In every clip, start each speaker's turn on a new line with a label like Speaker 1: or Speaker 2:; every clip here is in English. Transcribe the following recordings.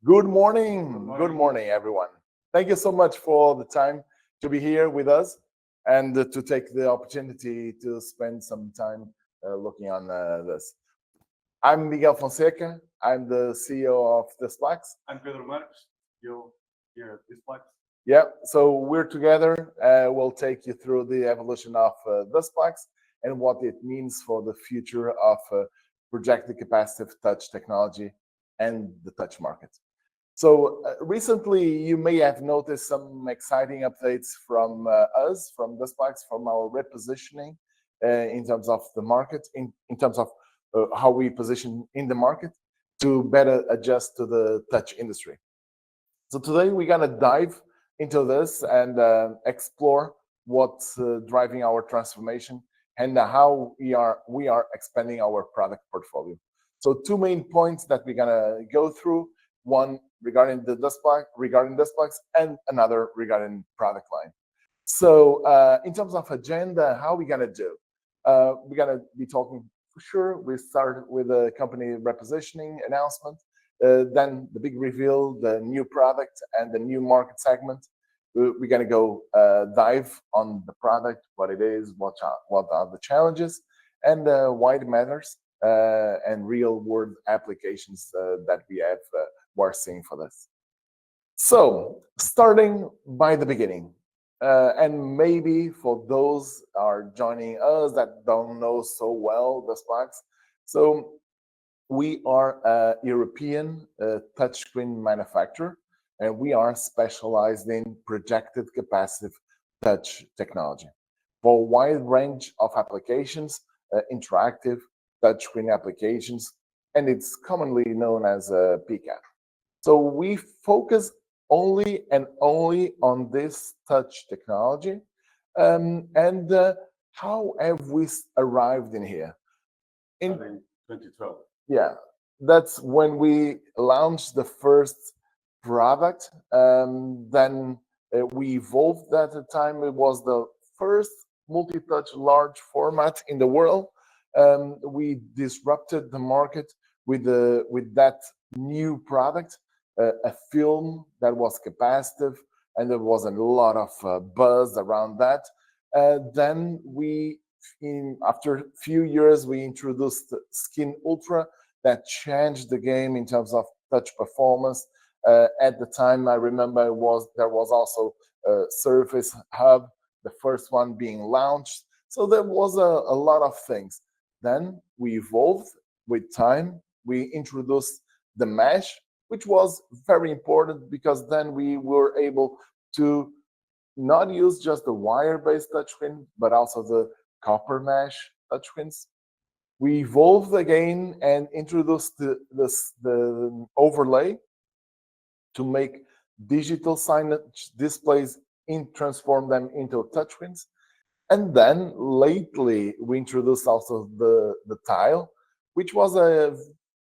Speaker 1: Good morning.
Speaker 2: Good morning.
Speaker 1: Good morning, everyone. Thank you so much for the time to be here with us and to take the opportunity to spend some time looking on this. I'm Miguel Fonseca. I'm the CEO of DISPLAX.
Speaker 2: I'm Pedro Marques, CEO here at DISPLAX.
Speaker 1: Yeah, so we're together. We'll take you through the evolution of DISPLAX and what it means for the future of projected capacitive touch technology and the touch market. So recently, you may have noticed some exciting updates from us, from DISPLAX, from our repositioning in terms of the market, in terms of how we position in the market to better adjust to the touch industry. So today we're gonna dive into this and explore what's driving our transformation and how we are expanding our product portfolio. So two main points that we're gonna go through: one regarding the DISPLAX, and another regarding product line. So in terms of agenda, how we gonna do? We're gonna be talking for sure. We start with the company repositioning announcement, then the big reveal, the new product and the new market segment. We're gonna go dive on the product, what it is, what are the challenges, and why it matters, and real world applications that we're seeing for this. So starting by the beginning, and maybe for those are joining us that don't know so well the DISPLAX, so we are a European touchscreen manufacturer, and we are specialized in projected capacitive touch technology for a wide range of applications, interactive touchscreen applications, and it's commonly known as a PCAP. So we focus only and only on this touch technology. And how have we arrived in here?
Speaker 2: In 2012.
Speaker 1: Yeah, that's when we launched the first product. Then we evolved at the time. It was the first multi-touch large format in the world. We disrupted the market with that new product, a film that was capacitive, and there was a lot of buzz around that. Then after a few years, we introduced Skin Ultra that changed the game in terms of touch performance. At the time, I remember there was also Surface Hub, the first one being launched. So there was a lot of things. Then we evolved with time. We introduced the mesh, which was very important because then we were able to not use just the wire-based touchscreen, but also the copper mesh touchscreens. We evolved again and introduced the overlay to make digital signage displays transform them into touchscreens. And then lately we introduced also the tile, which was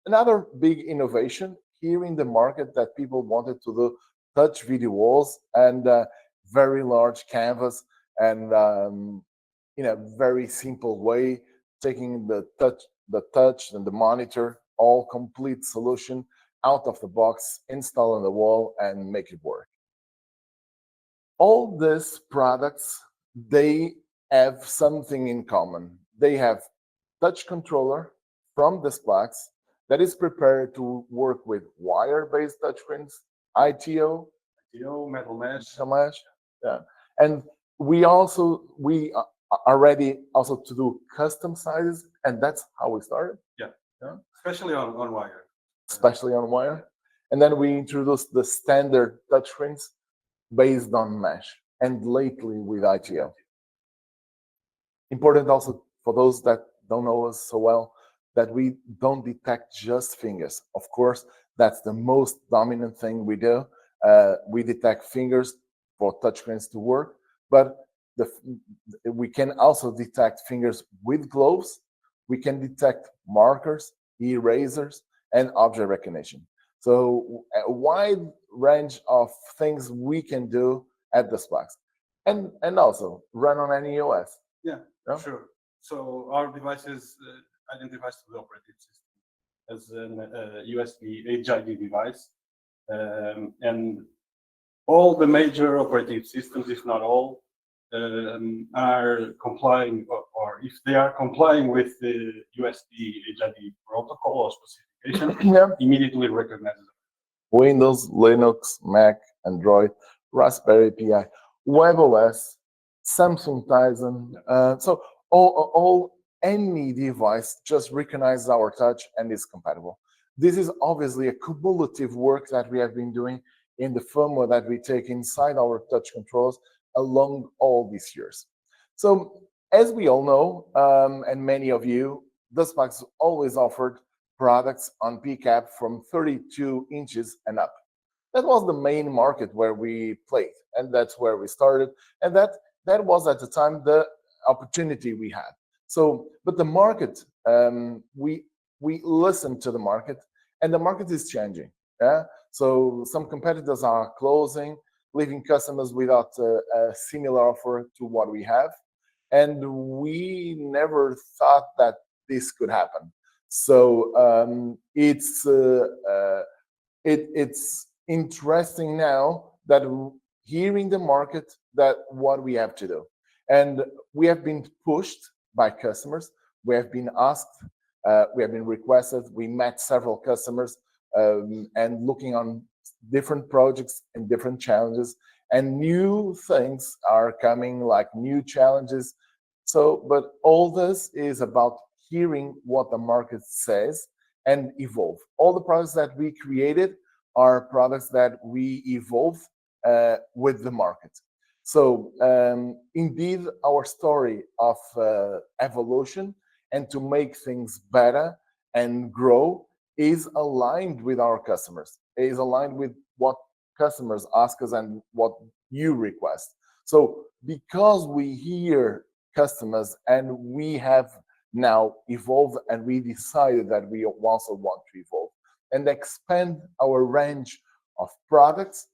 Speaker 1: another big innovation here in the market that people wanted to do touch video walls and very large canvas and in a very simple way, taking the touch and the monitor, all complete solution out of the box, install on the wall, and make it work. All these products, they have something in common. They have touch controller from DISPLAX that is prepared to work with wire-based touchscreens, ITO,
Speaker 2: metal mesh.
Speaker 1: Yeah. And we are ready also to do custom sizes, and that's how we started.
Speaker 2: Yeah. Especially on wire.
Speaker 1: Especially on wire. And then we introduced the standard touchscreens based on mesh, and lately with ITO. Important also for those that don't know us so well, that we don't detect just fingers. Of course, that's the most dominant thing we do. We detect fingers for touchscreens to work, but we can also detect fingers with gloves. We can detect markers, erasers, and object recognition. So a wide range of things we can do at DISPLAX, and also run on any OS.
Speaker 2: Yeah, sure. So our devices identifies to the operating system as a USB HID device. and all the major operating systems, if not all, are complying, or if they are complying with the USD HID protocol or specification,
Speaker 1: Yeah.
Speaker 2: immediately recognizes
Speaker 1: Windows, Linux, Mac, Android, Raspberry Pi, WebOS, Samsung Tizen. So all any device just recognizes our touch and is compatible. This is obviously a cumulative work that we have been doing in the firmware that we take inside our touch controls along all these years. So as we all know, and many of you, DISPLAX always offered products on PCAP from 32 inches and up. That was the main market where we played, and that's where we started. And that was at the time the opportunity we had. So, but the market, we listened to the market, and the market is changing. Yeah. So some competitors are closing, leaving customers without a similar offer to what we have, and we never thought that this could happen. So it's interesting now that hearing the market that what we have to do, and we have been pushed by customers. We have been asked, we have been requested. We met several customers and looking on different projects and different challenges, and new things are coming, like new challenges. So, but all this is about hearing what the market says and evolve. All the products that we created are products that we evolve with the market. So indeed, our story of evolution and to make things better and grow is aligned with our customers, is aligned with what customers ask us and what you request. So because we hear customers and we have now evolved, and we decided that we also want to evolve and expand our range of products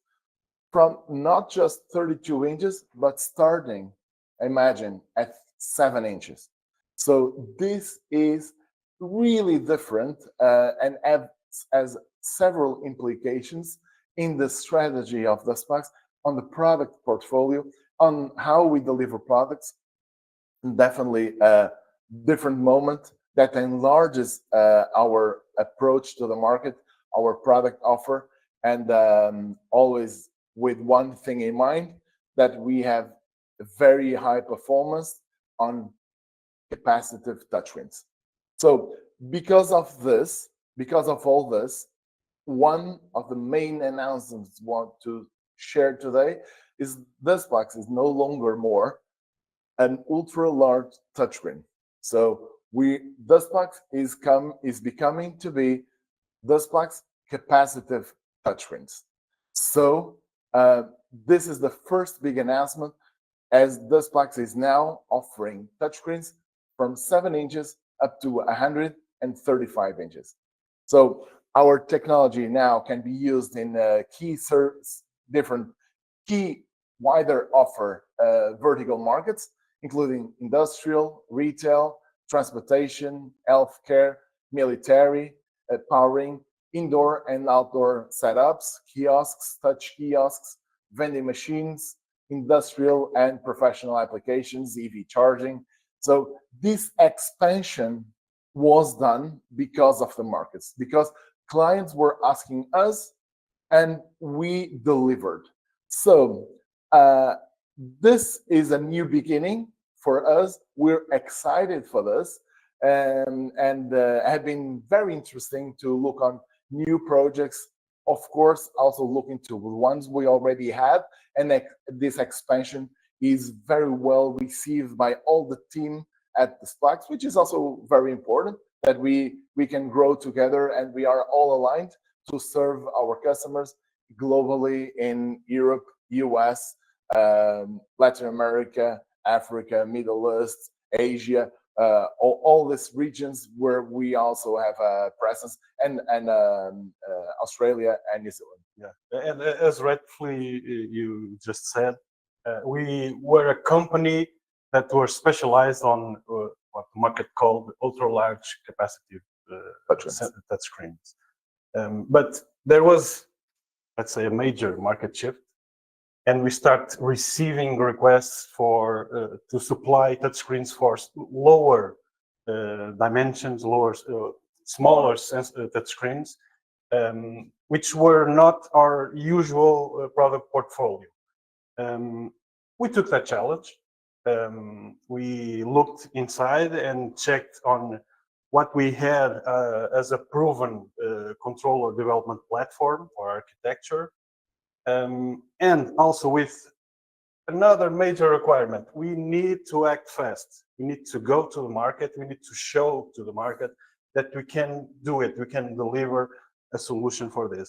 Speaker 1: from not just 32 inches, but starting, imagine, at 7 inches. So this is really different and has several implications in the strategy of DISPLAX, on the product portfolio, on how we deliver products. Definitely a different moment that enlarges our approach to the market, our product offer, and always with one thing in mind, that we have very high performance on capacitive touchscreens. So because of this, because of all this, one of the main announcements I want to share today is DISPLAX is no longer more an ultra large touchscreen. So DISPLAX is becoming to be DISPLAX capacitive touchscreens. So this is the first big announcement, as DISPLAX is now offering touchscreens from 7 inches up to 135 inches. So our technology now can be used in different key wider offer vertical markets, including industrial, retail, transportation, healthcare, military, powering indoor and outdoor setups, kiosks, touch kiosks, vending machines, industrial and professional applications, EV charging. So this expansion was done because of the markets, because clients were asking us and we delivered. So this is a new beginning for us. We're excited for this, and have been very interesting to look on new projects. Of course, also looking to the ones we already had, and this expansion is very well received by all the team at DISPLAX, which is also very important, that we can grow together and we are all aligned to serve our customers globally in Europe, US, Latin America, Africa, Middle East, Asia, all these regions where we also have a presence, and Australia and New Zealand.
Speaker 2: Yeah, and as rightfully you just said, we were a company that were specialized on what the market called ultra large capacitive touchscreens. But there was let's say, a major market shift, and we start receiving requests for to supply touchscreens for lower dimensions, smaller touchscreens, which were not our usual product portfolio. We took that challenge. We looked inside and checked on what we had as a proven controller development platform or architecture, and also with another major requirement: we need to act fast. We need to go to the market. We need to show to the market that we can do it. We can deliver a solution for this.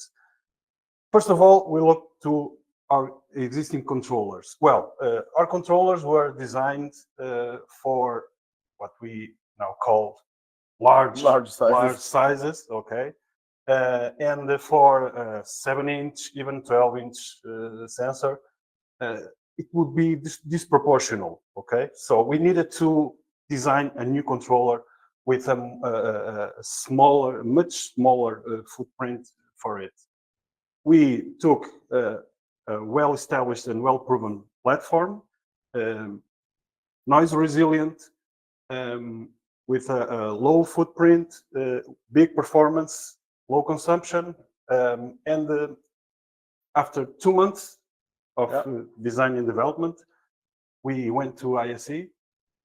Speaker 2: First of all, we looked to our existing controllers. Well, our controllers were designed for what we now call large sizes, okay, and for 7-inch, even 12-inch sensor, it would be disproportional, okay? So we needed to design a new controller with a smaller, much smaller footprint for it. We took a well-established and well-proven platform, noise resilient, with a low footprint, big performance, low consumption, and after 2 months of design and development, we went to ISE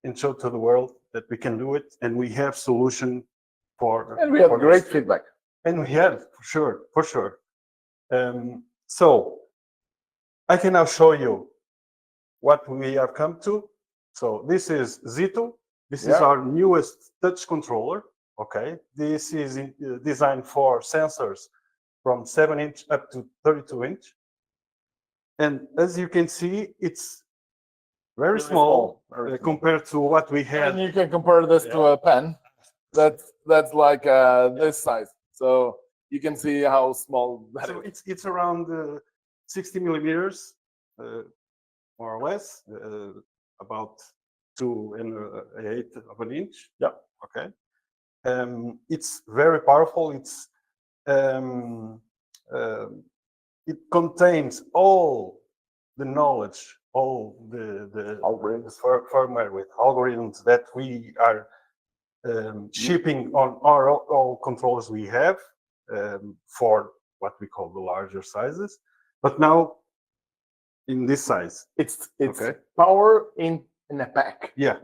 Speaker 2: and showed to the world that we can do it, and we have solution for.
Speaker 1: And we have great feedback.
Speaker 2: And we had, for sure. So I can now show you what we have come to. So this is ZEETO. This is our newest touch controller. Okay, this is designed for sensors from 7-inch up to 32-inch. And as you can see, it's very small compared to what we had.
Speaker 1: And you can compare this to a pen. That's like this size. So you can see how small that is.
Speaker 2: It's around 60 millimeters, more or less, about 2.1/8 of an inch.
Speaker 1: Yeah.
Speaker 2: Okay. It's very powerful. It contains all the knowledge, all the
Speaker 1: algorithms,
Speaker 2: firmware with algorithms that we are shipping on all controllers we have for what we call the larger sizes. But now in this size,
Speaker 1: it's okay. Power in a pack.
Speaker 2: Yeah.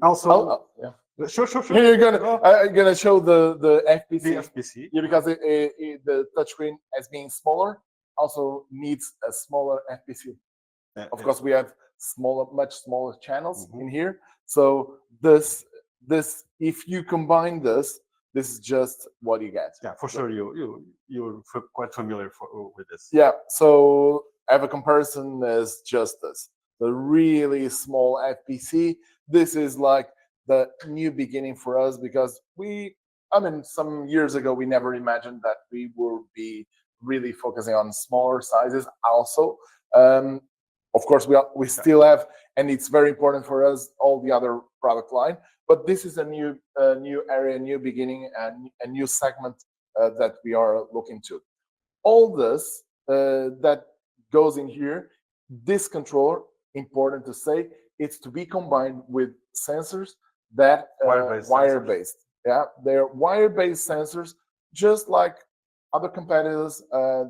Speaker 2: Also, Sure.
Speaker 1: Here I'm gonna show the FPC.
Speaker 2: The FPC.
Speaker 1: Yeah, because the touchscreen, as being smaller, also needs a smaller FPC. Of course, we have much smaller channels in here. So this, if you combine this is just what you get.
Speaker 2: Yeah, for sure. You're quite familiar with this.
Speaker 1: Yeah. So I have a comparison as just this. The really small FPC. This is like the new beginning for us, because some years ago, we never imagined that we would be really focusing on smaller sizes also. Of course, we still have, and it's very important for us, all the other product line, but this is a new area, new beginning, and a new segment that we are looking to. All this that goes in here, this controller, important to say, it's to be combined with sensors that wire-based. Yeah, they're wire-based sensors, just like other competitors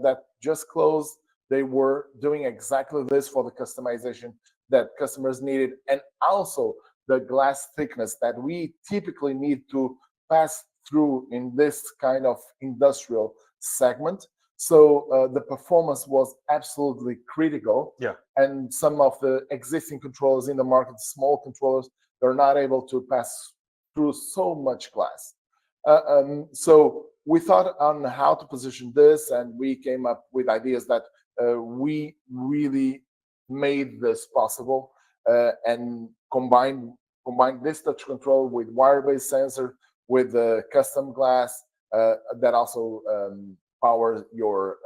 Speaker 1: that just closed. They were doing exactly this for the customization that customers needed, and also the glass thickness that we typically need to pass through in this kind of industrial segment. So the performance was absolutely critical.
Speaker 2: Yeah.
Speaker 1: And some of the existing controllers in the market, small controllers, they're not able to pass through so much glass. So we thought on how to position this, and we came up with ideas that we really made this possible, and combined this touch control with wire-based sensor with the custom glass that also power your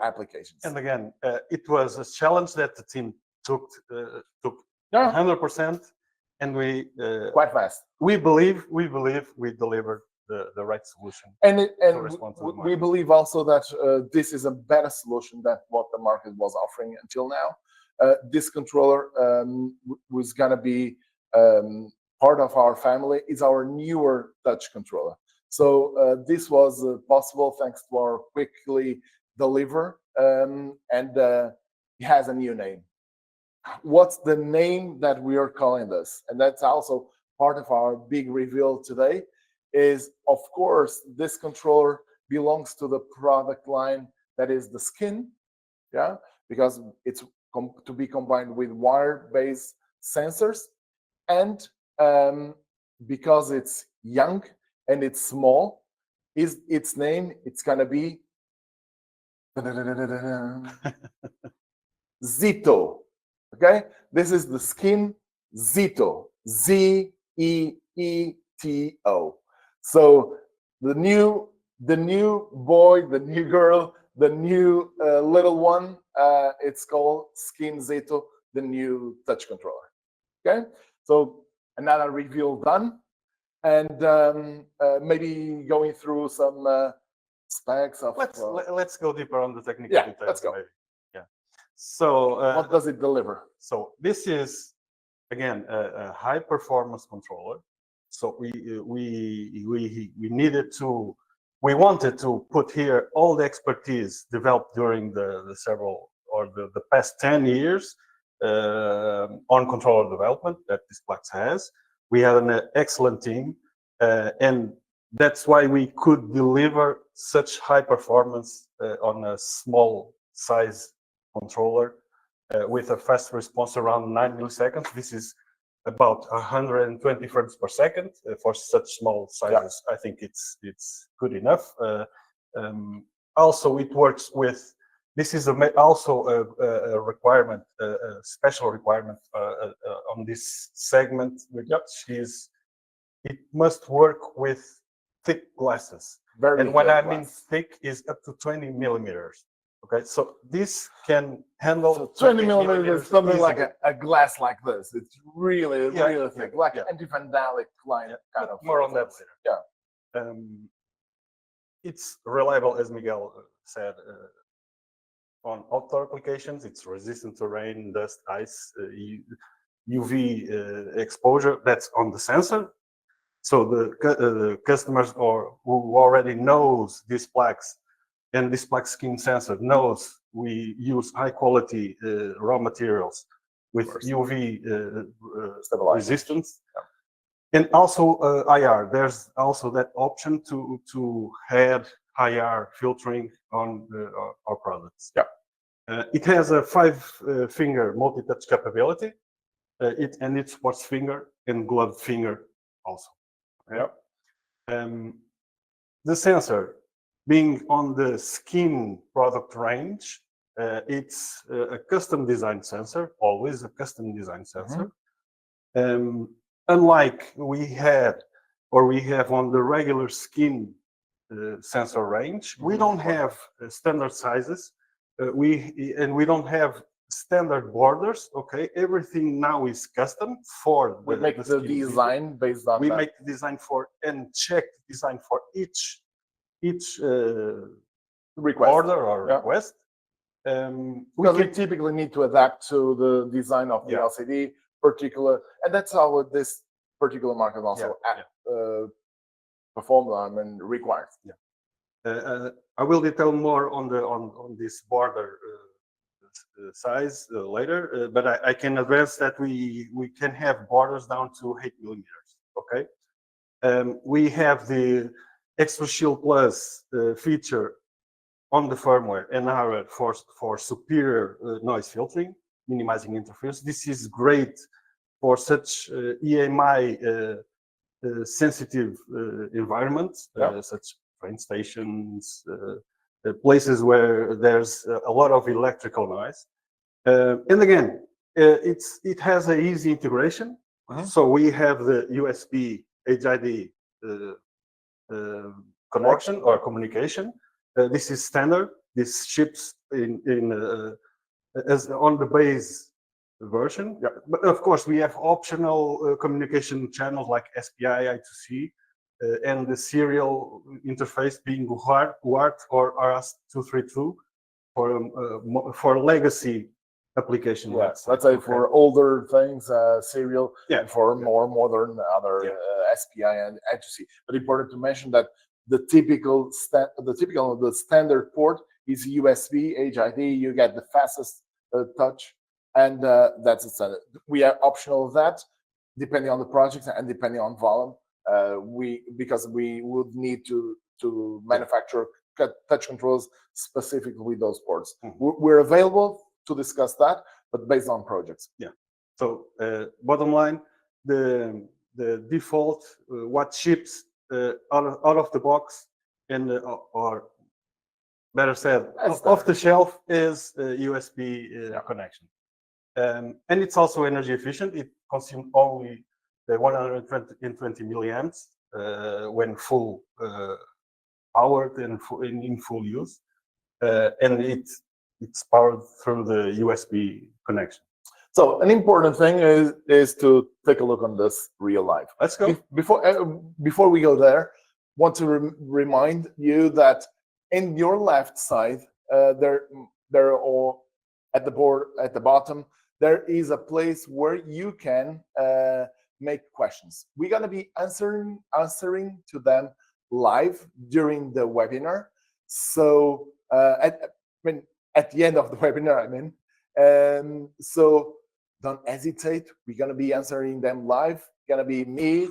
Speaker 1: applications.
Speaker 2: And again, it was a challenge that the team took 100%, and we
Speaker 1: quite fast.
Speaker 2: We believe we delivered
Speaker 3: the right solution.
Speaker 1: And
Speaker 3: respond to the
Speaker 1: we
Speaker 3: market.
Speaker 1: believe also that this is a better solution than what the market was offering until now. This controller was gonna be part of our family. Is our newer touch controller. So this was possible thanks to our quickly deliver, and it has a new name. What's the name that we are calling this? And that's also part of our big reveal today. Is of course this controller belongs to the product line that is the skin, yeah, because it's to be combined with wire-based sensors, and because it's young and it's small, is its name, it's gonna be ZEETO. Okay, this is the skin ZEETO, ZEETO. So the new boy, the new girl, the new little one, it's called skin ZEETO, the new touch controller. Okay, so another reveal done, and maybe going through some specs of.
Speaker 3: Let's go deeper on the technical
Speaker 1: Yeah,
Speaker 3: details.
Speaker 1: let's go.
Speaker 3: Maybe. Yeah. So
Speaker 1: What does it deliver?
Speaker 3: So this is again a high performance controller. So we wanted to put here all the expertise developed during the past 10 years on controller development that DISPLAX has. We had an excellent team, and that's why we could deliver such high performance on a small size controller with a fast response around 9 milliseconds. This is about 120 frames per second for such small sizes. Yeah. I think it's good enough. Also, it works with. This is also a requirement, a special requirement on this segment, which is it must work with thick glasses. And when I mean thick, is up to 20 millimeters. Okay, so this can handle.
Speaker 1: So 20 millimeters is something easily. Like a glass like this. It's really thick, like anti-vandalic line kind of.
Speaker 3: More on that later.
Speaker 1: Yeah.
Speaker 3: It's reliable, as Miguel said. On outdoor applications, it's resistant to rain, dust, ice, UV exposure. That's on the sensor. So the customers who already knows DISPLAX and DISPLAX skin sensor knows we use high quality raw materials with UV resistance. Yeah. And also IR. There's also that option to add IR filtering on our products.
Speaker 1: Yeah.
Speaker 3: It has a 5-finger multi-touch capability. It supports finger and gloved finger also. Okay?
Speaker 1: Yeah.
Speaker 3: The sensor, being on the skin product range, it's a custom designed sensor, always a custom designed sensor. Unlike we have on the regular skin sensor range, we don't have standard sizes. We don't have standard borders. Okay, everything now is custom for
Speaker 1: we make the design based on.
Speaker 3: We make the design for and check design for each
Speaker 1: request.
Speaker 3: Order or request.
Speaker 1: We typically need to adapt to the design of the LCD particular, and that's how this particular market also performs and requires.
Speaker 3: Yeah. I will detail more on this border size later, but I can advance that we can have borders down to 8 millimeters. Okay. We have the Extra Shield Plus feature on the firmware and hardware for superior noise filtering, minimizing interference. This is great for such EMI sensitive environments, such train stations, places where there's a lot of electrical noise. And again, it has an easy integration. So we have the USB HID connection or communication. This is standard. This ships as on the base version. Yeah. But of course, we have optional communication channels like SPI, I2C. and the serial interface being WART or RS-232 for legacy application.
Speaker 1: Yes, let's say for older things, serial,
Speaker 3: Yeah.
Speaker 1: and for more modern other
Speaker 3: Yeah.
Speaker 1: SPI and I2C. But important to mention that the the standard port is USB HID. You get the fastest touch, and that's the standard. We are optional of that, depending on the project and depending on volume. Because we would need to manufacture touch controls specifically with those ports. We're available to discuss that, but based on projects.
Speaker 3: Yeah. So bottom line, the default what ships out of the box and or better said off the shelf is a USB connection, and it's also energy efficient. It consumes only the 120 milliamps when full powered and in full use, and it's powered through the USB connection.
Speaker 1: So an important thing is to take a look on this real life.
Speaker 3: Let's go.
Speaker 1: Before we go there, want to remind you that in your left side, there or at the board at the bottom, there is a place where you can make questions. We're gonna be answering to them live during the webinar. So at the end of the webinar, I mean. So don't hesitate. We're gonna be answering them live. Gonna be me,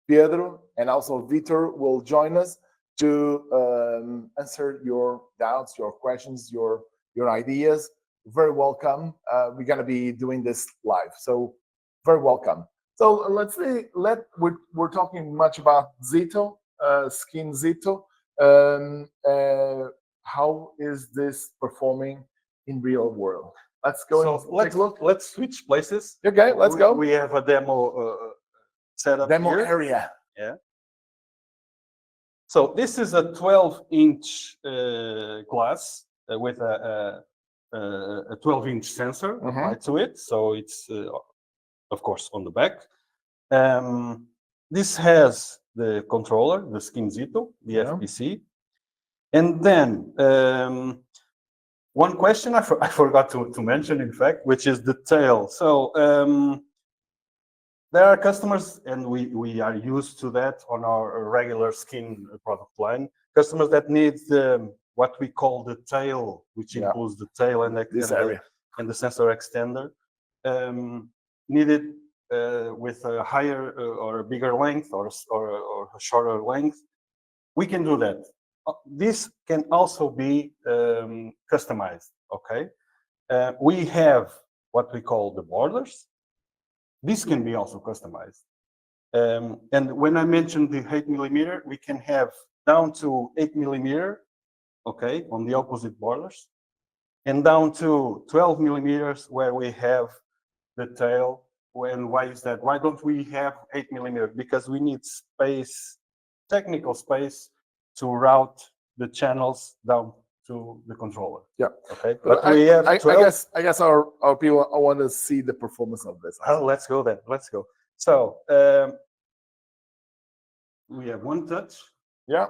Speaker 1: Pedro, and also Vitor will join us to answer your doubts, your questions, your ideas. Very welcome. We're gonna be doing this live, so very welcome. So let's see. We're talking much about ZEETO, skin ZEETO. How is this performing in real world? Let's go.
Speaker 3: So let's look. Let's switch places.
Speaker 1: Okay, let's go.
Speaker 3: We have a demo setup
Speaker 1: Demo
Speaker 3: here.
Speaker 1: area.
Speaker 3: Yeah. So this is a 12-inch glass with a 12-inch sensor applied to it. So it's of course on the back. This has the controller, the skin ZEETO, the FPC, and then one question I forgot to mention, in fact, which is the tail. So there are customers, and we are used to that on our regular skin product line. Customers that need what we call the tail, which includes the tail and
Speaker 1: this area
Speaker 3: and the sensor extender, needed with a higher or a bigger length or a shorter length. We can do that. This can also be customized. Okay, we have what we call the borders. This can be also customized. And when I mentioned the 8 millimeter, we can have down to 8 millimeter, okay, on the opposite borders, and down to 12 millimeters where we have the tail. Why is that? Why don't we have 8 millimeter? Because we need space, technical space, to route the channels down to the controller.
Speaker 1: Yeah.
Speaker 3: Okay. But we have 12.
Speaker 1: I guess our people want to see the performance of this.
Speaker 3: Oh, let's go then. Let's go. So we have one touch.
Speaker 1: Yeah.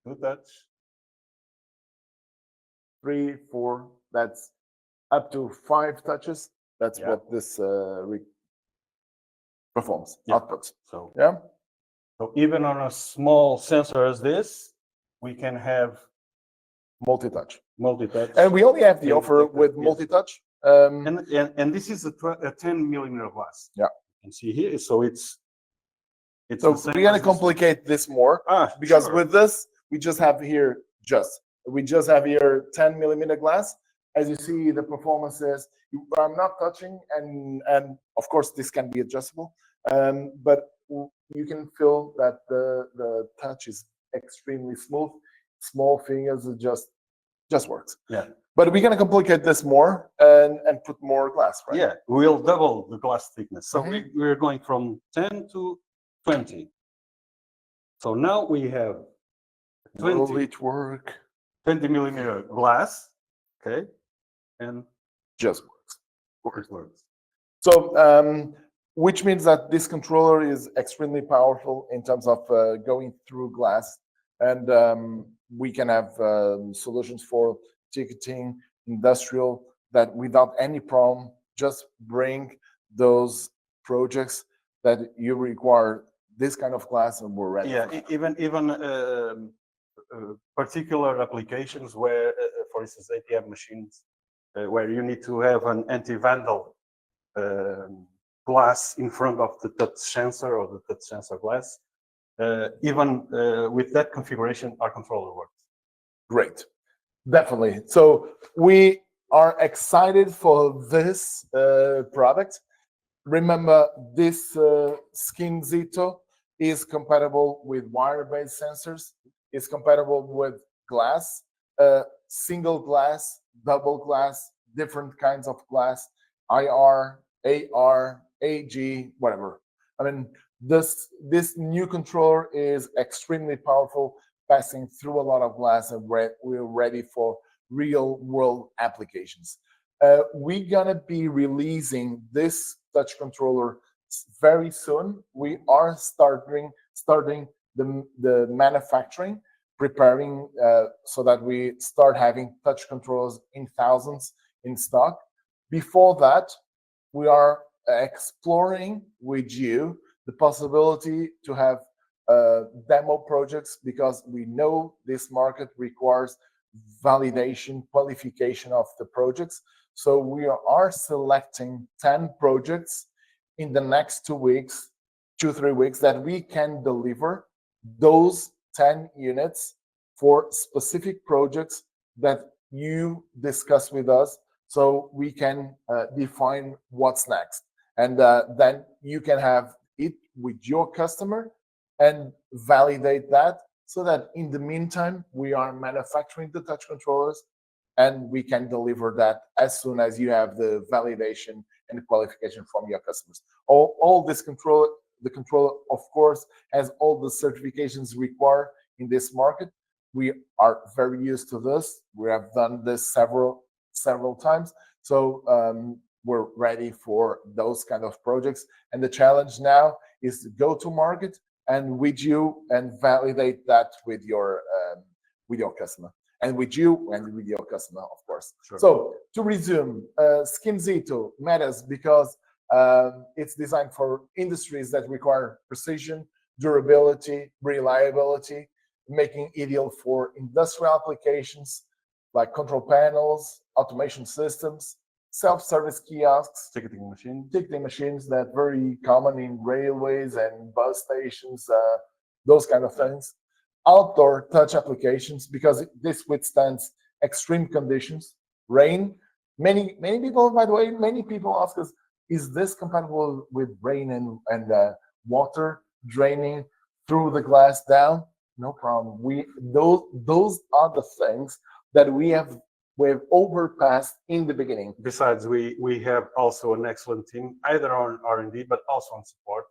Speaker 3: Two touch.
Speaker 1: 3, 4. That's up to 5 touches. That's what this performs. Outputs.
Speaker 3: So
Speaker 1: yeah.
Speaker 3: So even on a small sensor as this, we can have
Speaker 1: multi-touch.
Speaker 3: And
Speaker 1: we only have the offer with multi-touch.
Speaker 3: And this is a 10 millimeter glass.
Speaker 1: Yeah.
Speaker 3: You can see here. So it's
Speaker 1: so we're gonna complicate this more because with this we just have here 10 millimeter glass. As you see, the performance is I'm not touching, and of course this can be adjustable, but you can feel that the touch is extremely smooth. Small fingers, it just works.
Speaker 3: Yeah.
Speaker 1: But we're gonna complicate this more and put more glass, right?
Speaker 3: Yeah, we'll double the glass thickness. So we're going from 10 to 20. So now we have 20 millimeter glass. Okay, and
Speaker 1: just works.
Speaker 3: Works.
Speaker 1: So which means that this controller is extremely powerful in terms of going through glass, and we can have solutions for ticketing, industrial, that without any problem, just bring those projects that you require this kind of glass, and we're ready.
Speaker 3: Yeah,
Speaker 1: for that.
Speaker 3: even particular applications where, for instance, ATM machines, where you need to have an anti-vandal glass in front of the touch sensor or the touch sensor glass. Even with that configuration, our controller works.
Speaker 1: Great, definitely. So we are excited for this product. Remember, this skin ZEETO is compatible with wire-based sensors. It's compatible with glass, single glass, double glass, different kinds of glass, IR, AR, AG, whatever. I mean, this new controller is extremely powerful, passing through a lot of glass, and we're ready for real world applications. We're gonna be releasing this touch controller very soon. We are starting the manufacturing, preparing so that we start having touch controllers in thousands in stock. Before that, we are exploring with you the possibility to have demo projects, because we know this market requires validation, qualification of the projects. So we are selecting 10 projects in the next 2 weeks, 2-3 weeks, that we can deliver those 10 units for specific projects that you discuss with us, so we can define what's next. And then you can have it with your customer and validate that, so that in the meantime, we are manufacturing the touch controllers, and we can deliver that as soon as you have the validation and the qualification from your customers. All this control, the controller, of course, has all the certifications required in this market. We are very used to this. We have done this several times. So we're ready for those kind of projects. And the challenge now is to go to market and with you and validate that with your customer, and with you and with your customer, of course.
Speaker 3: Sure.
Speaker 1: So to resume, Skin ZEETO matters because it's designed for industries that require precision, durability, reliability, making ideal for industrial applications like control panels, automation systems, self-service kiosks,
Speaker 3: Ticketing machines.
Speaker 1: that very common in railways and bus stations, those kind of things. Outdoor touch applications, because this withstands extreme conditions, rain. Many people, by the way, many people ask us, is this compatible with rain and water draining through the glass down? No problem. Those are the things that we've overpassed in the beginning.
Speaker 3: Besides, we have also an excellent team, either on R&D, but also on support,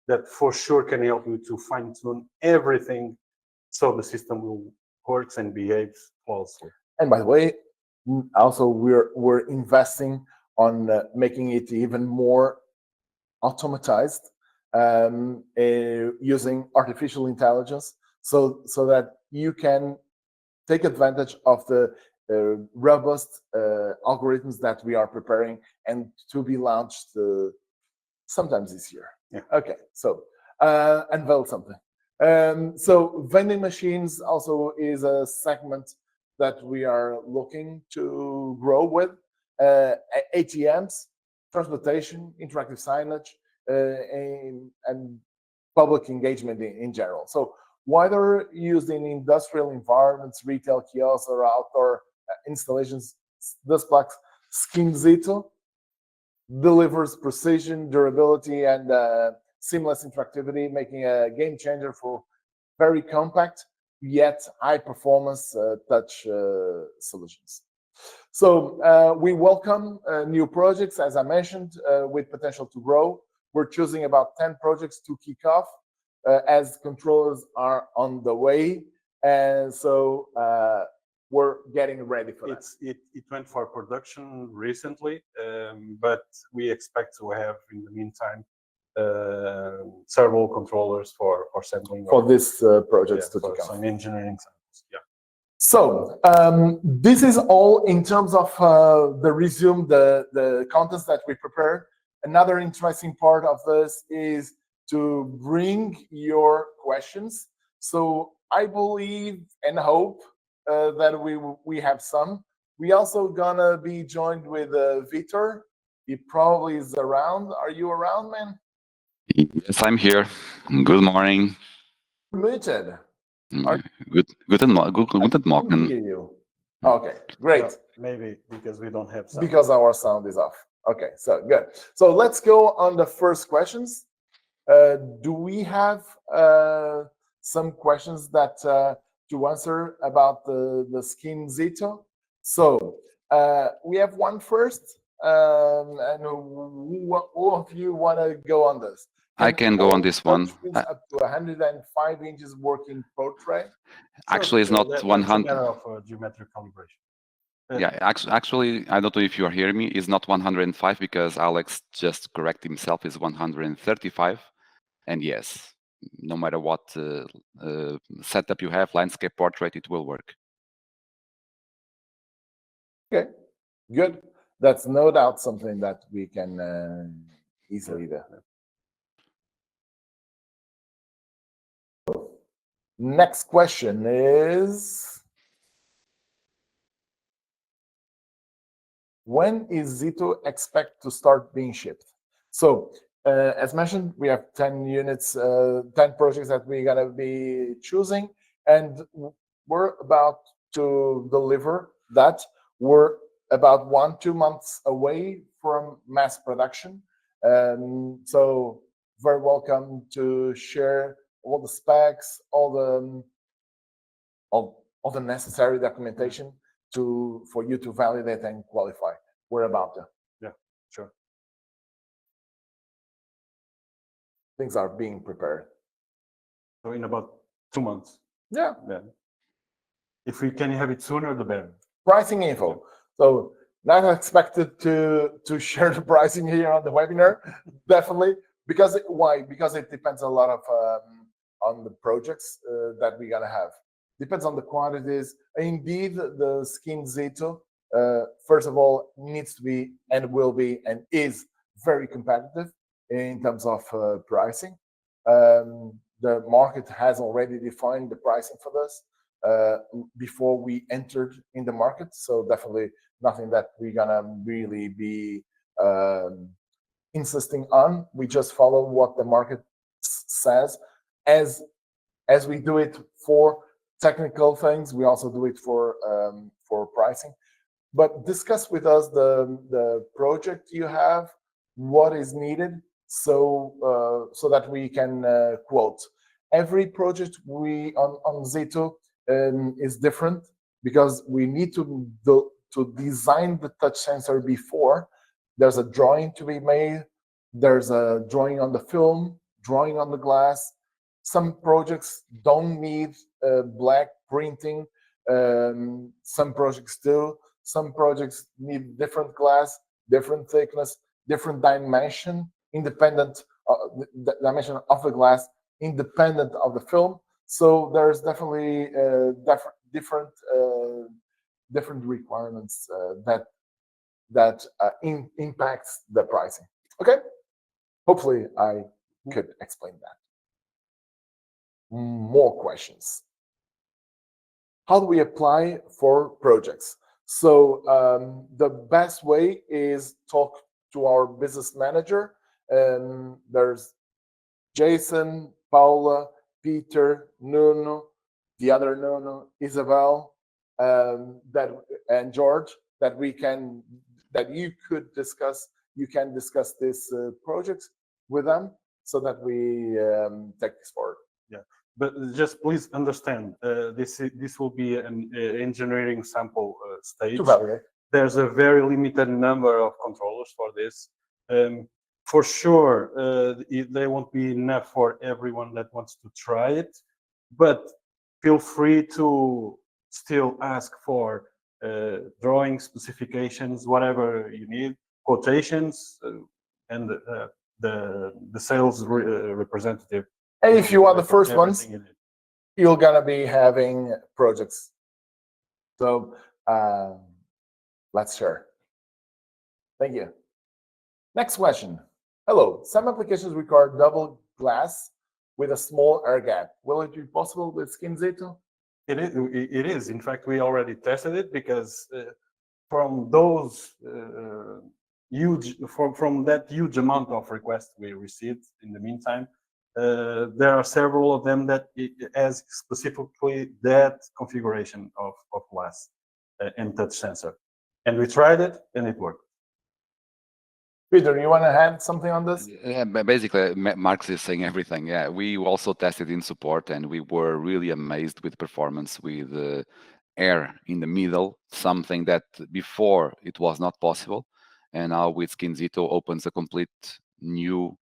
Speaker 3: that for sure can help you to fine-tune everything so the system will works and behaves flawlessly.
Speaker 1: And by the way, also we're investing on making it even more automatized, using artificial intelligence, so that you can take advantage of the robust algorithms that we are preparing and to be launched sometimes this year.
Speaker 3: Yeah.
Speaker 1: Okay, so unveil something. So vending machines also is a segment that we are looking to grow with. ATMs, transportation, interactive signage, and public engagement in general. So whether used in industrial environments, retail kiosks, or outdoor installations, DISPLAX Skin ZEETO delivers precision, durability, and seamless interactivity, making a game changer for very compact yet high performance touch solutions. So we welcome new projects, as I mentioned, with potential to grow. We're choosing about 10 projects to kick off as controllers are on the way, and so we're getting ready for that.
Speaker 3: It went for production recently, but we expect to have in the meantime servo controllers for sampling
Speaker 1: For
Speaker 3: of-
Speaker 1: this projects to
Speaker 3: for
Speaker 1: come.
Speaker 3: some engineering samples. Yeah.
Speaker 1: So this is all in terms of the resume, the contents that we prepare. Another interesting part of this is to bring your questions. So I believe and hope that we have some. We also gonna be joined with Vitor. He probably is around. Are you around, man?
Speaker 4: Yes, I'm here. Good morning.
Speaker 1: Muted.
Speaker 4: Guten
Speaker 1: I can't
Speaker 4: Morgen.
Speaker 1: hear you. Okay, great.
Speaker 3: Well, maybe because we don't have some.
Speaker 1: Because our sound is off. Okay, so good. So let's go on the first questions. Do we have some questions that to answer about the skin ZEETO? So we have one first, and who of you want to go on this?
Speaker 4: I can go on this one.
Speaker 1: Up to 105 inches working portrait.
Speaker 4: Actually, it's not
Speaker 3: That's a
Speaker 4: 100.
Speaker 3: matter of geometric calibration.
Speaker 4: Yeah, actually, I don't know if you are hearing me. It's not 105 because Alex just corrected himself. It's 135. And yes, no matter what setup you have, landscape, portrait, it will work.
Speaker 1: Okay, good. That's no doubt something that we can easily do. Next question is, when is ZEETO expect to start being shipped? So as mentioned, we have 10 units, 10 projects that we're gonna be choosing, and we're about to deliver that. We're about 1-2 months away from mass production. So very welcome to share all the specs, all the necessary documentation for you to validate and qualify. We're about to.
Speaker 3: Yeah, sure.
Speaker 1: Things are being prepared.
Speaker 3: So in about 2 months.
Speaker 1: Yeah.
Speaker 3: Yeah. If we can have it sooner, the better.
Speaker 1: Pricing info. So not expected to share the pricing here on the webinar, definitely. Because why? Because it depends a lot of on the projects that we're gonna have. Depends on the quantities. Indeed, the skin ZEETO, first of all, needs to be and will be and is very competitive in terms of pricing. The market has already defined the pricing for this before we entered in the market. So definitely nothing that we're gonna really be insisting on. We just follow what the market says. As we do it for technical things, we also do it for pricing. But discuss with us the project you have, what is needed, so that we can quote. Every project we on ZEETO is different because we need to design the touch sensor before. There's a drawing to be made. There's a drawing on the film, drawing on the glass. Some projects don't need black printing. Some projects do. Some projects need different glass, different thickness, different dimension, independent the dimension of the glass, independent of the film. So there's definitely different requirements that impacts the pricing. Okay, hopefully I could explain that. More questions. How do we apply for projects? So the best way is talk to our business manager. There's Jason, Paula, Peter, Nuno, the other Nuno, Isabel, and George, that you can discuss this projects with them so that we take this forward.
Speaker 3: Yeah, but just please understand, this will be an engineering sample stage.
Speaker 1: To validate.
Speaker 3: There's a very limited number of controllers for this. For sure, they won't be enough for everyone that wants to try it, but feel free to still ask for drawing specifications, whatever you need, quotations, and the sales representative.
Speaker 1: And if you are the first
Speaker 3: Everything
Speaker 1: ones,
Speaker 3: in it.
Speaker 1: you're gonna be having projects. So let's share. Thank you. Next question. Hello, some applications require double glass with a small air gap. Will it be possible with Skin ZEETO?
Speaker 3: It is. In fact, we already tested it because from those from that huge amount of requests we received in the meantime, there are several of them that it has specifically that configuration of glass and touch sensor. And we tried it and it worked.
Speaker 1: Peter, you want to add something on this?
Speaker 4: Yeah, basically, Marx is saying everything. Yeah, we also tested in support, and we were really amazed with performance with air in the middle, something that before it was not possible, and now with Skin ZEETO opens a complete new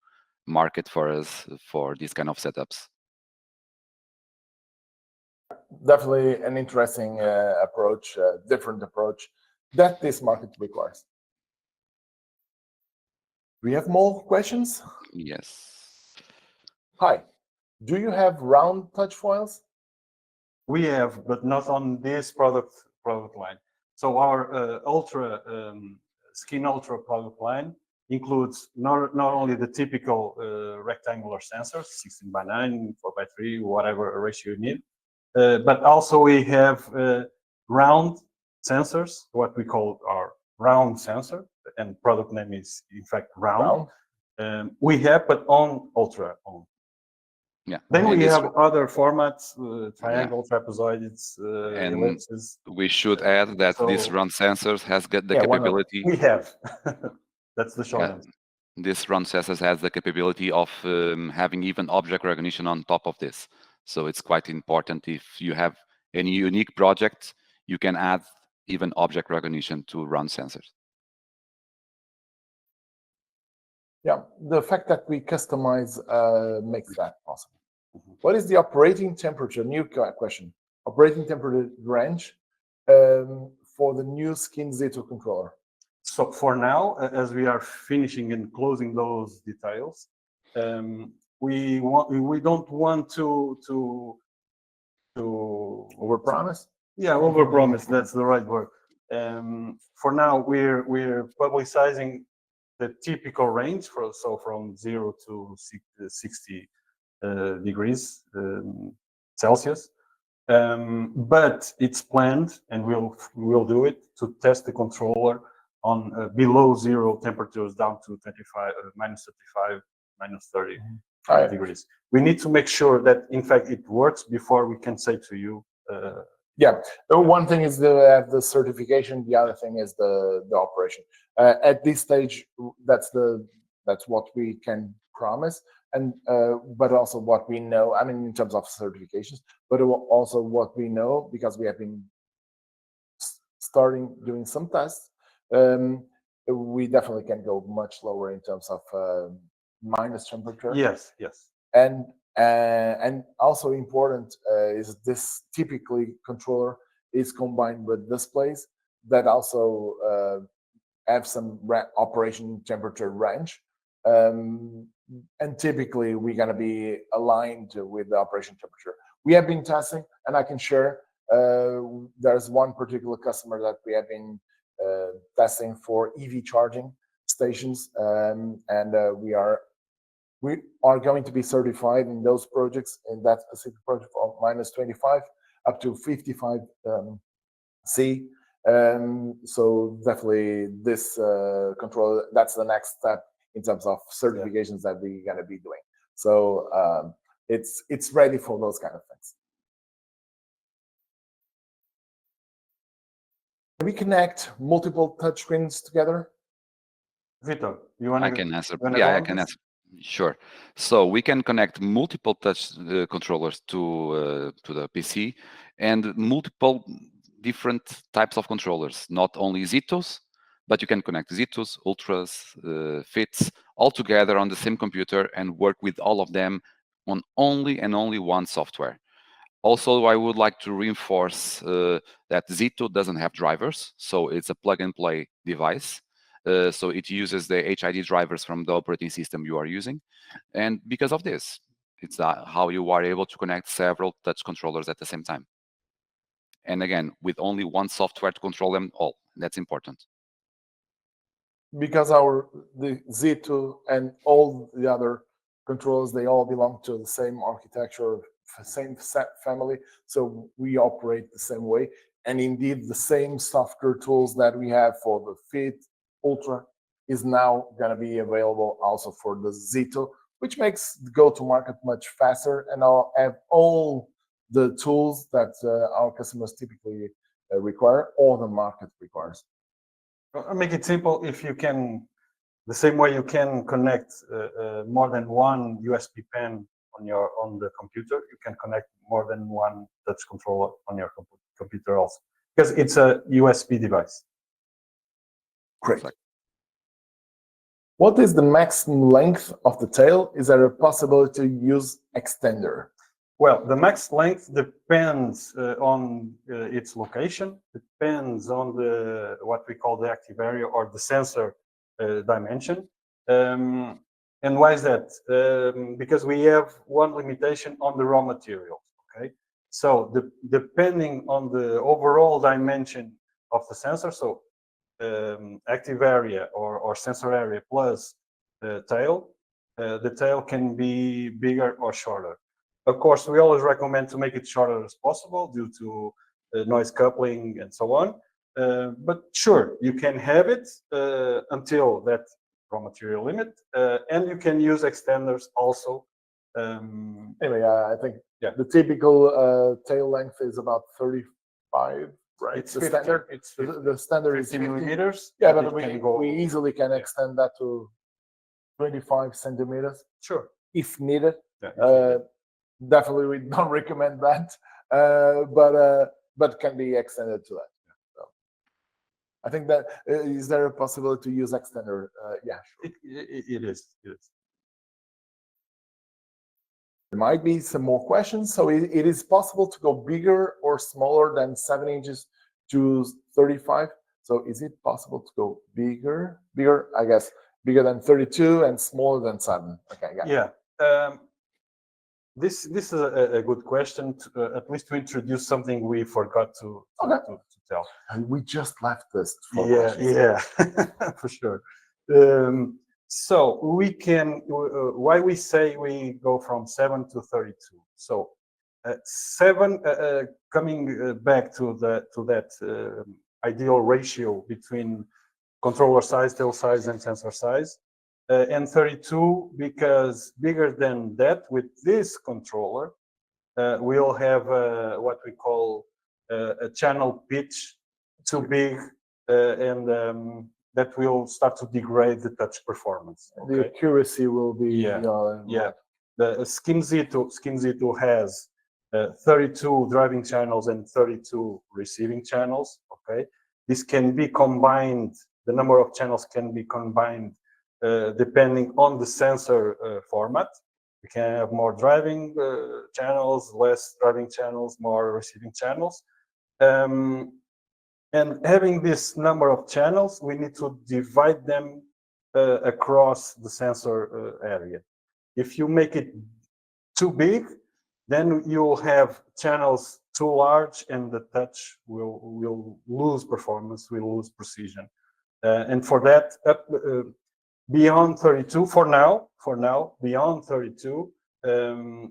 Speaker 4: market for us for these kind of setups.
Speaker 1: Definitely an interesting approach, different approach that this market requires. We have more questions?
Speaker 4: Yes.
Speaker 1: Hi, do you have round touch foils?
Speaker 3: We have, but not on this product line. So our Skin Ultra product line includes not only the typical rectangular sensors, 16:9, 4:3, whatever ratio you need, but also we have round sensors, what we call our round sensor, and product name is in fact round. We have, but on Ultra only.
Speaker 4: Yeah.
Speaker 3: Then
Speaker 4: and
Speaker 3: we
Speaker 4: this-
Speaker 3: have other formats, triangle, trapezoids,
Speaker 4: And
Speaker 3: ellipses.
Speaker 4: we should add that this
Speaker 3: so-
Speaker 4: round sensors has got the
Speaker 1: Yeah, why not?
Speaker 4: capability.
Speaker 3: We have. That's the short
Speaker 4: Yeah.
Speaker 3: answer.
Speaker 4: This round sensors has the capability of having even object recognition on top of this. So it's quite important if you have any unique project, you can add even object recognition to round sensors.
Speaker 1: Yeah, the fact that we customize makes that possible. What is the operating temperature? New question. Operating temperature range for the new Skin ZEETO controller.
Speaker 3: So for now, as we are finishing and closing those details, we don't want to
Speaker 1: Overpromise?
Speaker 3: Yeah, overpromise. That's the right word. For now, we're publicizing the typical range from 0 to 60 degrees Celsius. But it's planned, and we'll do it to test the controller on below zero temperatures down to 25, minus 35, minus 30 degrees. We need to make sure that, in fact, it works before we can say to you.
Speaker 1: Yeah, one thing is the certification. The other thing is the operation. At this stage, that's what we can promise, and but also what we know. I mean, in terms of certifications, but also what we know, because we have been starting doing some tests. We definitely can go much lower in terms of minus temperature.
Speaker 3: Yes.
Speaker 1: And also important is this typically controller is combined with displays that also have some operation temperature range. And typically we're going to be aligned with the operation temperature. We have been testing, and I can share there's one particular customer that we have been testing for EV charging stations, and we are going to be certified in those projects, in that specific project, from minus 25 up to 55 C. So definitely this control, that's the next step in terms of certifications that we're going to be doing. So it's ready for those kind of things. Can we connect multiple touchscreens together?
Speaker 3: Vito, you want to?
Speaker 4: I can answer.
Speaker 3: wanna
Speaker 4: Yeah,
Speaker 3: go
Speaker 4: I
Speaker 3: on
Speaker 4: can
Speaker 3: this?
Speaker 4: answer. Sure. So we can connect multiple touch controllers to the PC, and multiple different types of controllers. Not only ZEETOs, but you can connect ZEETOs, Ultras, Fits, all together on the same computer and work with all of them on only one software. Also, I would like to reinforce that ZEETO doesn't have drivers, so it's a plug-and-play device. So it uses the HID drivers from the operating system you are using. And because of this, it's how you are able to connect several touch controllers at the same time. And again, with only one software to control them all. That's important.
Speaker 1: Because the ZEETO and all the other controls, they all belong to the same architecture, same family. So we operate the same way. And indeed, the same software tools that we have for the Fit Ultra is now going to be available also for the ZEETO, which makes the go-to-market much faster. And I'll have all the tools that our customers typically require, or the market requires.
Speaker 3: I'll make it simple. If you can, the same way you can connect more than one USB pen on the computer, you can connect more than one touch controller on your computer also, because it's a USB device.
Speaker 1: Great. What is the maximum length of the tail? Is there a possibility to use extender?
Speaker 3: Well, the max length depends on its location, depends on what we call the active area or the sensor dimension. And why is that? Because we have one limitation on the raw materials. Okay, so depending on the overall dimension of the sensor, so active area or sensor area plus tail, the tail can be bigger or shorter. Of course, we always recommend to make it shorter as possible due to noise coupling and so on. But sure, you can have it until that raw material limit, and you can use extenders also.
Speaker 1: Anyway, I think the typical tail length is about 35, right?
Speaker 3: It's
Speaker 1: the
Speaker 3: 50,
Speaker 1: standard.
Speaker 3: it's
Speaker 1: The standard is
Speaker 3: 50 millimeters.
Speaker 1: Yeah, but we easily can extend that to 25 centimeters.
Speaker 3: Sure.
Speaker 1: If needed.
Speaker 3: Yeah,
Speaker 1: definitely, we don't recommend that, but can be extended to that. So I think that is there a possibility to use extender? Yeah, sure.
Speaker 3: It is.
Speaker 1: There might be some more questions. So it is possible to go bigger or smaller than 7 inches to 35. So is it possible to go bigger, I guess, bigger than 32 and smaller than 7? Okay,
Speaker 3: yeah. This is a good question, at least to introduce something we forgot to tell.
Speaker 1: And we just left this.
Speaker 3: Yeah, for sure. So we can, why we say we go from 7 to 32. So 7, coming back to that ideal ratio between controller size, tail size, and sensor size. And 32, because bigger than that with this controller, we'll have what we call a channel pitch too big, and that will start to degrade the touch performance. Okay?
Speaker 1: The accuracy will be
Speaker 3: The Skin ZEETO has 32 driving channels and 32 receiving channels. Okay, this can be combined. The number of channels can be combined depending on the sensor format. We can have more driving channels, less driving channels, more receiving channels. And having this number of channels, we need to divide them across the sensor area. If you make it too big, then you'll have channels too large and the touch will lose performance, will lose precision. And for that, beyond 32, for now, beyond 32,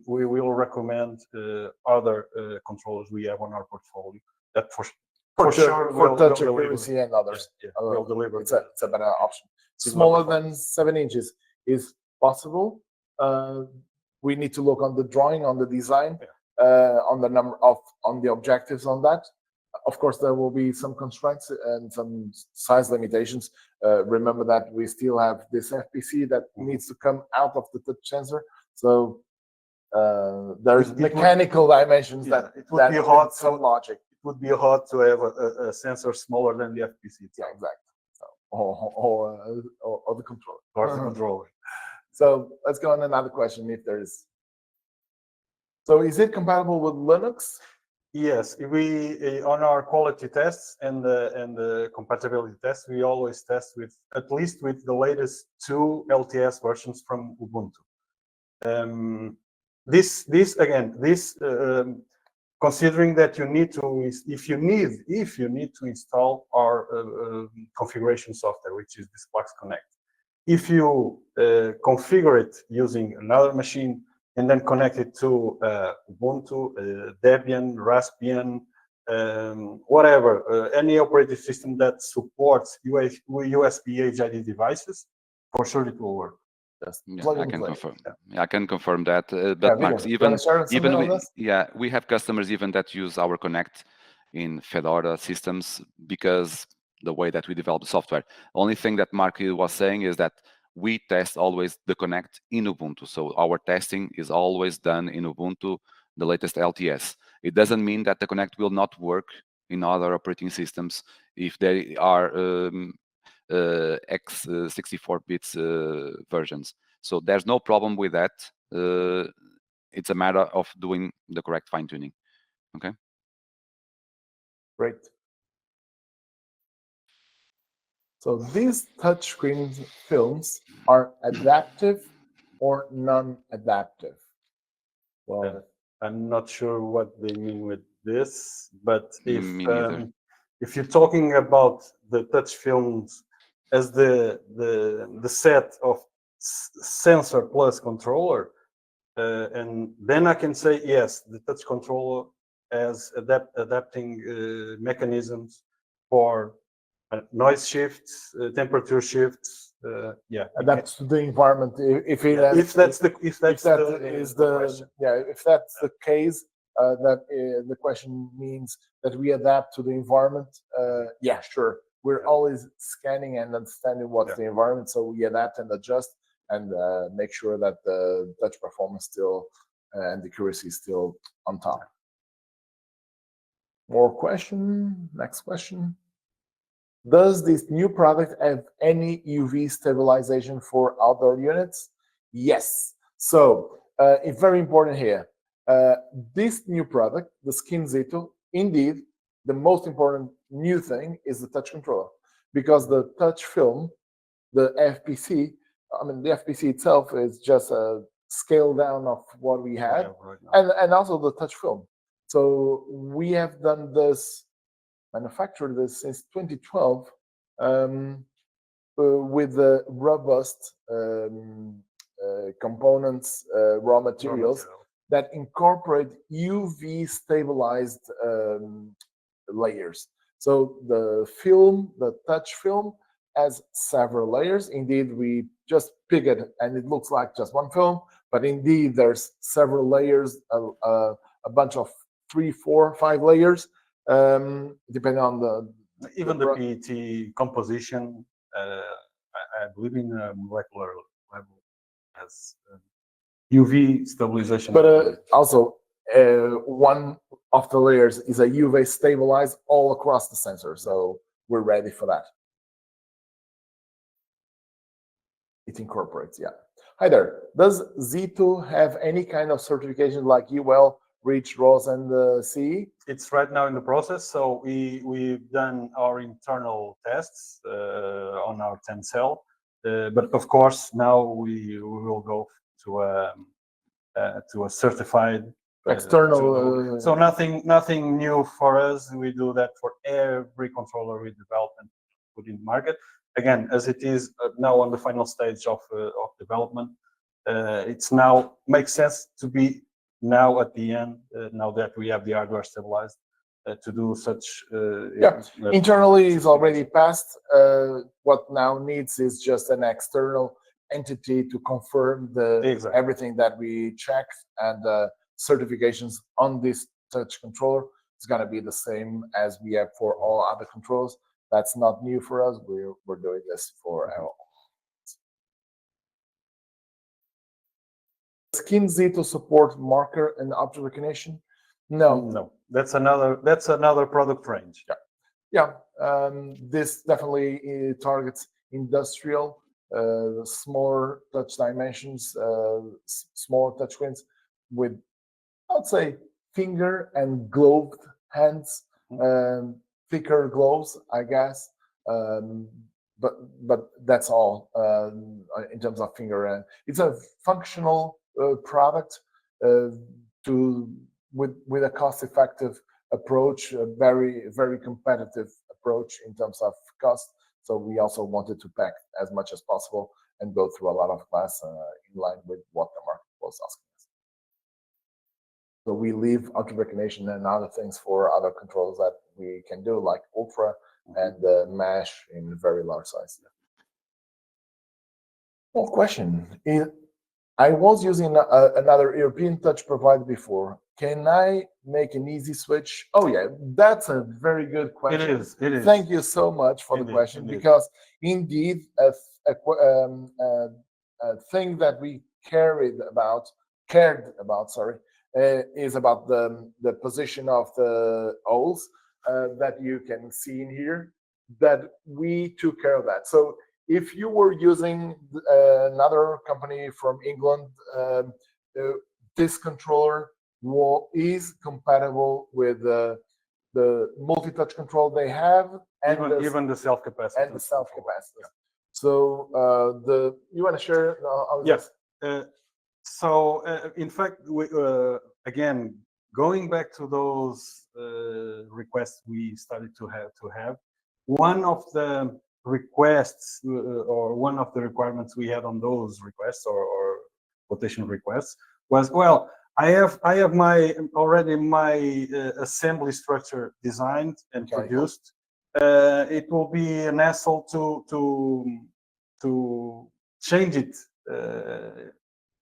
Speaker 3: we will recommend other controllers we have on our portfolio that for sure
Speaker 1: for touch accuracy and others.
Speaker 3: Will deliver.
Speaker 1: It's a better option. Smaller than 7 inches is possible. We need to look on the drawing, on the design, on the number of on the objectives on that. Of course, there will be some constraints and some size limitations. Remember that we still have this FPC that needs to come out of the touch sensor. So there's mechanical dimensions that
Speaker 3: would be hard.
Speaker 1: Some logic.
Speaker 3: It would be hard to have a sensor smaller than the FPC.
Speaker 1: Yeah, exactly. So, or the controller.
Speaker 3: Or the controller.
Speaker 1: So let's go on another question if there is. So is it compatible with Linux?
Speaker 3: Yes, we on our quality tests and the compatibility tests, we always test with at least with the latest 2 LTS versions from Ubuntu. This again, considering that you need to, if you need to install our configuration software, which is DISPLAX Connect. If you configure it using another machine and then connect it to Ubuntu, Debian, Raspbian, whatever, any operating system that supports USB HID devices, for sure it will work.
Speaker 1: Just
Speaker 4: Yeah,
Speaker 1: plug
Speaker 4: I
Speaker 1: and
Speaker 4: can
Speaker 1: play.
Speaker 4: confirm. Yeah, I can confirm that.
Speaker 1: Yeah,
Speaker 4: But Max,
Speaker 1: Vitor, you
Speaker 4: even
Speaker 1: wanna share something
Speaker 4: even
Speaker 1: on
Speaker 4: we,
Speaker 1: this?
Speaker 4: yeah, we have customers even that use our Connect in Fedora systems because the way that we develop the software. Only thing that Mark was saying is that we test always the Connect in Ubuntu. So our testing is always done in Ubuntu, the latest LTS. It doesn't mean that the Connect will not work in other operating systems if they are x64 bits versions. So there's no problem with that. It's a matter of doing the correct fine tuning. Okay.
Speaker 1: Great. So these touchscreen films are adaptive or non-adaptive. Well,
Speaker 3: I'm not sure what they mean with this, but
Speaker 4: Me neither.
Speaker 3: if you're talking about the touch films as the set of sensor plus controller, and then I can say yes, the touch controller has adapting mechanisms for noise shifts, temperature shifts. Yeah,
Speaker 1: adapts to the environment. If it
Speaker 3: yeah, if that's the
Speaker 1: if that is the
Speaker 3: question.
Speaker 1: yeah, if that's the case, that the question means that we adapt to the environment. Yeah, sure. We're always scanning and understanding what's the environment, so we adapt and adjust and make sure that the touch performance still and the accuracy is still on top. More question. Next question. Does this new product have any UV stabilization for outdoor units? Yes. So it's very important here. This new product, the Skin ZEETO, indeed, the most important new thing is the touch controller, because the touch film, the FPC, I mean, the FPC itself is just a scale down of what we had, and also the touch film. So we have done this, manufactured this since 2012 with the robust components, raw materials that incorporate UV stabilized layers. So the film, the touch film, has several layers. Indeed, we just pick it and it looks like just one film, but indeed there's several layers, a bunch of 3, 4, 5 layers, depending on the
Speaker 3: even the PET composition. I believe in a molecular level has UV stabilization.
Speaker 1: But also, one of the layers is a UV stabilized all across the sensor, so we're ready for that. It incorporates, yeah. Hi there. Does ZEETO have any kind of certification like UL, REACH, ROS, and CE?
Speaker 3: It's right now in the process. So we've done our internal tests on our 10 cell, but of course now we will go to a certified
Speaker 1: external.
Speaker 3: So nothing new for us. We do that for every controller we develop and put in the market. Again, as it is now on the final stage of development, it's now makes sense to be now at the end, now that we have the hardware stabilized, to do such.
Speaker 1: Internally is already passed. What now needs is just an external entity to confirm everything that we checked, and certifications on this touch controller is going to be the same as we have for all other controllers. That's not new for us. We're doing this for our. Skin ZEETO support marker and object recognition? No.
Speaker 3: That's another product range.
Speaker 1: Yeah. This definitely targets industrial, smaller touch dimensions, smaller touch screens with, I would say, finger and gloved hands, thicker gloves, I guess. But that's all in terms of finger. And it's a functional product with a cost-effective approach, a very competitive approach in terms of cost. So we also wanted to pack as much as possible and go through a lot of class in line with what the market was asking us. So we leave auto-recognition and other things for other controls that we can do, like Ultra and Mesh in very large size. Well, question. I was using another European touch provider before. Can I make an easy switch? Oh yeah, that's a very good question.
Speaker 3: It is.
Speaker 1: Thank you so much for the question, because indeed a thing that we cared about, is about the position of the holes that you can see in here, that we took care of that. So if you were using another company from England, this controller is compatible with the multi-touch control they have, and
Speaker 3: even the self-capacitance.
Speaker 1: And the self-capacitance. So you want to share?
Speaker 3: Yes. So in fact, again, going back to those requests we started to have, one of the requests or one of the requirements we had on those requests or quotation requests was, well, I have already my assembly structure designed and produced. It will be an hassle to change it.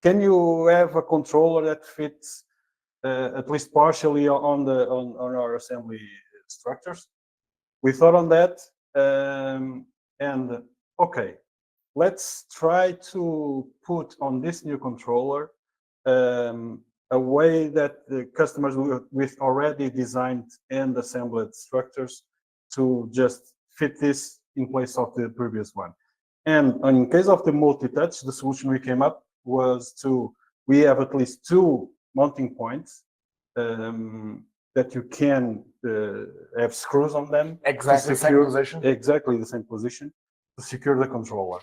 Speaker 3: Can you have a controller that fits at least partially on our assembly structures? We thought on that, and okay, let's try to put on this new controller a way that the customers with already designed and assembled structures to just fit this in place of the previous one. And in case of the multi-touch, the solution we came up was we have at least 2 mounting points that you can have screws on them.
Speaker 1: Exactly the same position.
Speaker 3: Exactly the same position to secure the controller.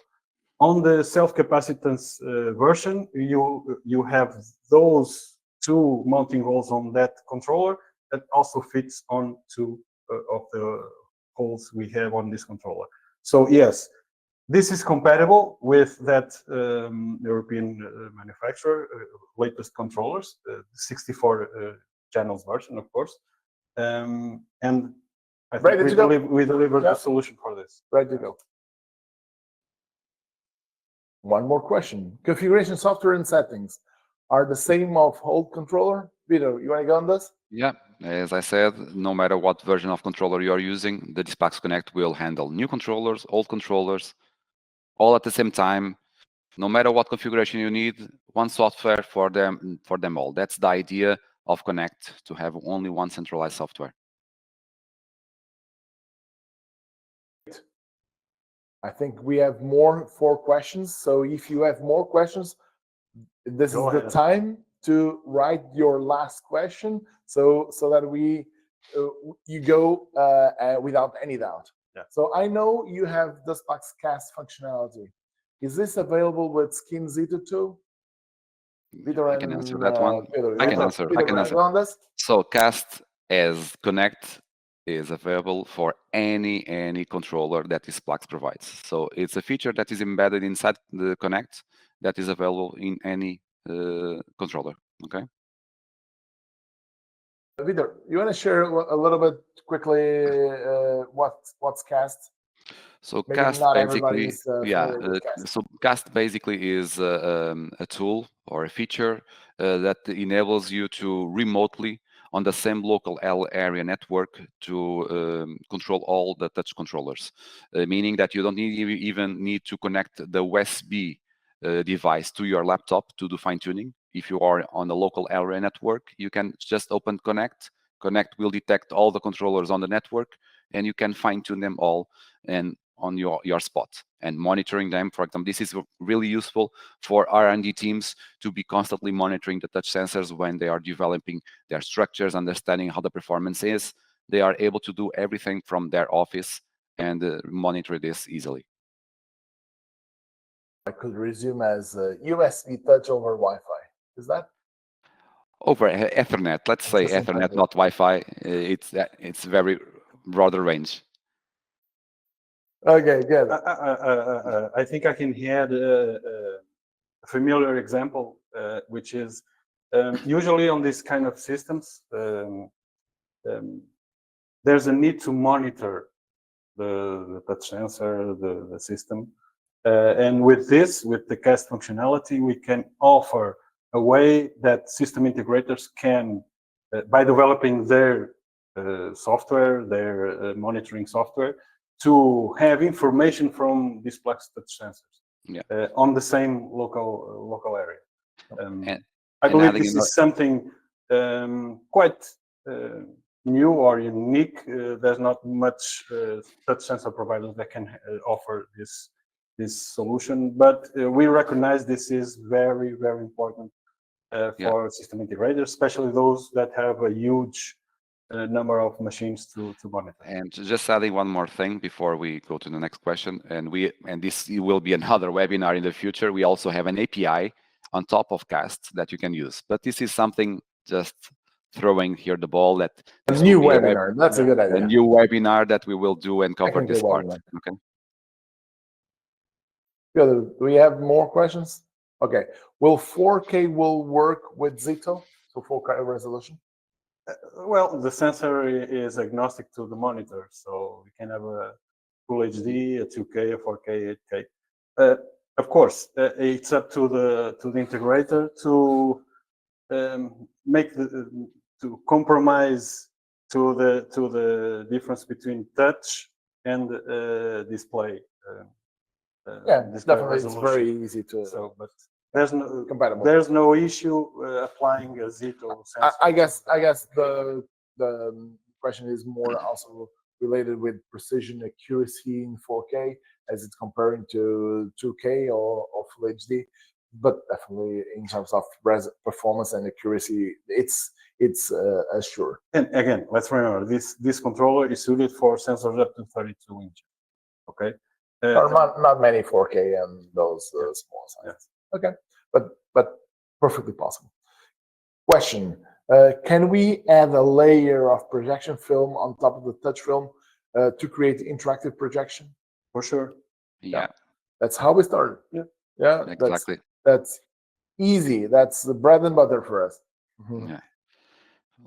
Speaker 3: On the self-capacitance version, you have those 2 mounting holes on that controller that also fits on 2 of the holes we have on this controller. So yes, this is compatible with that European manufacturer latest controllers, the 64 channels version, of course, and I think we delivered the solution for this.
Speaker 1: Ready to go. One more question. Configuration software and settings are the same of old controller? Vito, you want to go on this?
Speaker 4: Yeah, as I said, no matter what version of controller you are using, the DISPLAX Connect will handle new controllers, old controllers, all at the same time. No matter what configuration you need, one software for them all. That's the idea of Connect, to have only one centralized software.
Speaker 1: I think we have 4 questions. So if you have more questions, this is the time to write your last question, so that you go without any doubt.
Speaker 3: Yeah.
Speaker 1: So I know you have the DISPLAX cast functionality. Is this available with Skin ZEETO too?
Speaker 4: I can answer that one. I can answer.
Speaker 1: On this?
Speaker 4: So cast as Connect is available for any controller that DISPLAX provides. So it's a feature that is embedded inside the Connect that is available in any controller. Okay.
Speaker 1: Vitor, you want to share a little bit quickly what's cast?
Speaker 4: So
Speaker 1: Maybe
Speaker 4: cast
Speaker 1: not
Speaker 4: basically,
Speaker 1: everybody's familiar with cast.
Speaker 4: So cast basically is a tool or a feature that enables you to remotely, on the same local area network, to control all the touch controllers, meaning that you don't even need to connect the USB device to your laptop to do fine tuning. If you are on a local area network, you can just open Connect. Connect will detect all the controllers on the network, and you can fine tune them all. And on your spot and monitoring them. For example, this is really useful for R&D teams to be constantly monitoring the touch sensors when they are developing their structures, understanding how the performance is. They are able to do everything from their office and monitor this easily.
Speaker 1: I could resume as USB touch over Wi-Fi. Is that?
Speaker 4: Over Ethernet, let's say Ethernet, not Wi-Fi. It's very broader range.
Speaker 1: Okay, good.
Speaker 3: I think I can add a familiar example, which is usually on these kind of systems, there's a need to monitor the touch sensor, the system. And with this, with the cast functionality, we can offer a way that system integrators can, by developing their software, their monitoring software, to have information from DISPLAX touch sensors on the same local area. I believe this is something quite new or unique. There's not much touch sensor providers that can offer this solution, but we recognize this is very, very important for system integrators, especially those that have a huge number of machines to monitor.
Speaker 4: And just adding one more thing before we go to the next question, and this will be another webinar in the future. We also have an API on top of Cast that you can use, but this is something just throwing here the ball that
Speaker 1: a new webinar. That's a good idea.
Speaker 4: A new webinar that we will do and cover this part. Okay.
Speaker 1: Good. Do we have more questions? Okay. Will 4K will work with ZEETO? So 4K resolution?
Speaker 3: Well, the sensor is agnostic to the monitor, so we can have a Full HD, a 2K, a 4K, 8K. Of course, it's up to the integrator to to compromise to the difference between touch and display.
Speaker 1: Definitely, it's very easy to.
Speaker 3: So, but there's no
Speaker 1: compatible.
Speaker 3: There's no issue applying a ZEETO sensor.
Speaker 1: I guess the question is more also related with precision accuracy in 4K as it's comparing to 2K or Full HD, but definitely in terms of performance and accuracy, it's assured.
Speaker 3: And again, let's remember this controller is suited for sensors up to 32 inches. Okay.
Speaker 1: Not many 4K and those small sizes. Okay, but perfectly possible. Question: can we add a layer of projection film on top of the touch film to create interactive projection?
Speaker 3: For sure.
Speaker 4: Yeah.
Speaker 1: That's how we started. Yeah.
Speaker 4: Exactly.
Speaker 1: That's easy. That's the bread and butter for us.
Speaker 4: Mm-hmm. Yeah.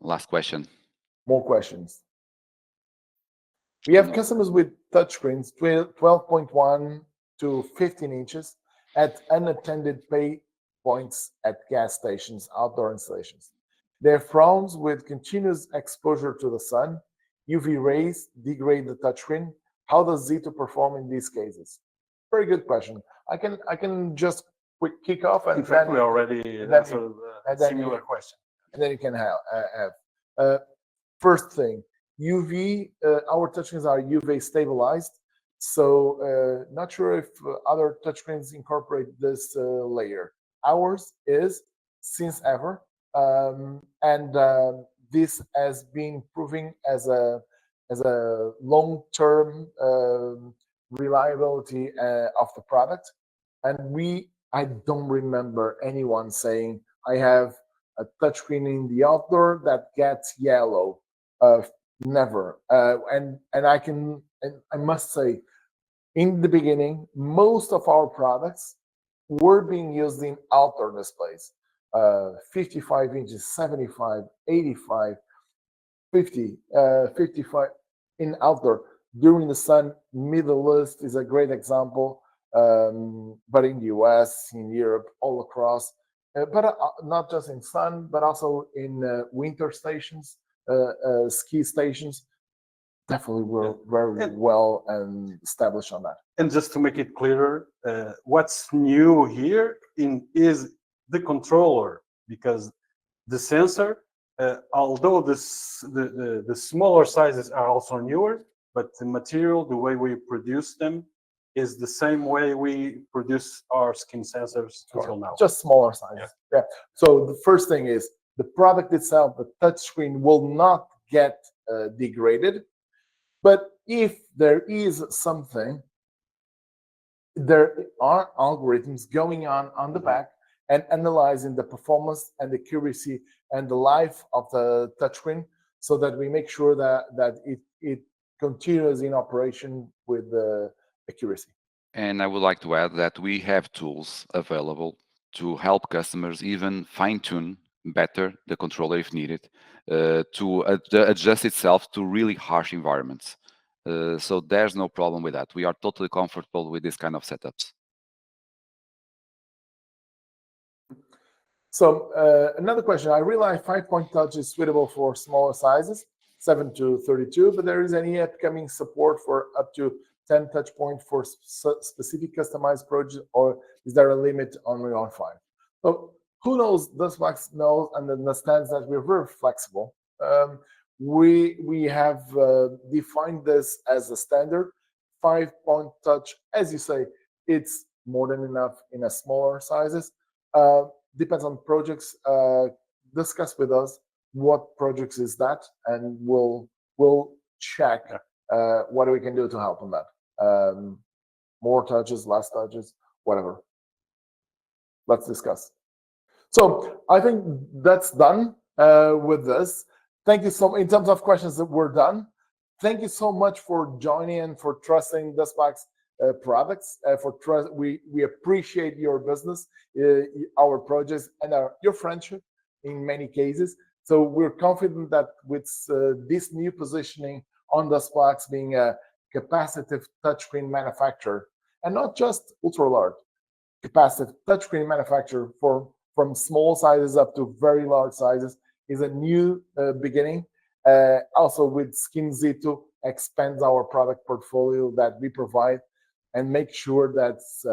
Speaker 4: Last question.
Speaker 1: More questions. We have customers with touchscreens 12.1 to 15 inches at unattended pay points at gas stations, outdoor installations. They're phones with continuous exposure to the sun. UV rays degrade the touchscreen. How does ZEETO perform in these cases? Very good question. I can just quick kick off and
Speaker 3: in fact we already answered a similar question.
Speaker 1: And then you can have first thing. UV, our touchscreens are UV stabilized, so not sure if other touchscreens incorporate this layer. Ours is since ever, and this has been proving as a long-term reliability of the product. And I don't remember anyone saying I have a touchscreen in the outdoor that gets yellow. Never. And I must say, in the beginning, most of our products were being used in outdoor displays. 55 inches, 75, 85, 50, 55 in outdoor. During the sun, Middle East is a great example, but in the US, in Europe, all across, but not just in sun, but also in winter stations. Ski stations, definitely we're very well and established on that.
Speaker 3: And just to make it clearer, what's new here is the controller, because the sensor, although the smaller sizes are also newer, but the material, the way we produce them, is the same way we produce our skin sensors until now.
Speaker 1: Just smaller sizes. Yeah. So the first thing is the product itself, the touchscreen, will not get degraded. But if there is something, there are algorithms going on the back and analyzing the performance and accuracy and the life of the touchscreen, so that we make sure that it continues in operation with accuracy.
Speaker 4: And I would like to add that we have tools available to help customers even fine-tune better the controller if needed, to adjust itself to really harsh environments. So there's no problem with that. We are totally comfortable with this kind of setups.
Speaker 1: So another question, I realize 5-point touch is suitable for smaller sizes, 7 to 32, but there is any upcoming support for up to 10 touch points for specific customized projects, or is there a limit only on 5? So who knows? DISPLAX knows and understands that we're very flexible. We have defined this as a standard 5-point touch. As you say, it's more than enough in a smaller sizes. Depends on projects. Discuss with us what projects is that, and we'll check what we can do to help on that. More touches, less touches, whatever. Let's discuss. So I think that's done with this. Thank you so much. In terms of questions that we're done, thank you so much for joining and for trusting DISPLAX products. We appreciate your business, our projects, and your friendship in many cases. So we're confident that with this new positioning on DISPLAX being a capacitive touchscreen manufacturer, and not just ultra large, capacitive touchscreen manufacturer from small sizes up to very large sizes, is a new beginning. Also with Skin ZEETO expands our product portfolio that we provide and make sure that's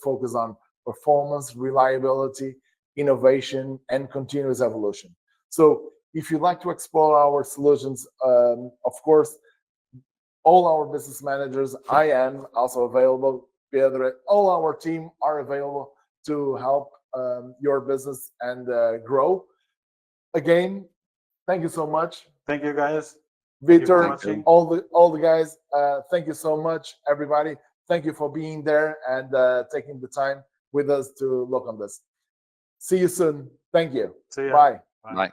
Speaker 1: focused on performance, reliability, innovation, and continuous evolution. So if you'd like to explore our solutions, of course, all our business managers, I am also available. Pedro, all our team are available to help your business and grow. Again, thank you so much.
Speaker 3: Thank you, guys.
Speaker 1: Victor, all the guys, thank you so much, everybody. Thank you for being there and taking the time with us to look on this. See you soon. Thank you.
Speaker 3: See ya.
Speaker 1: Bye.
Speaker 4: Bye.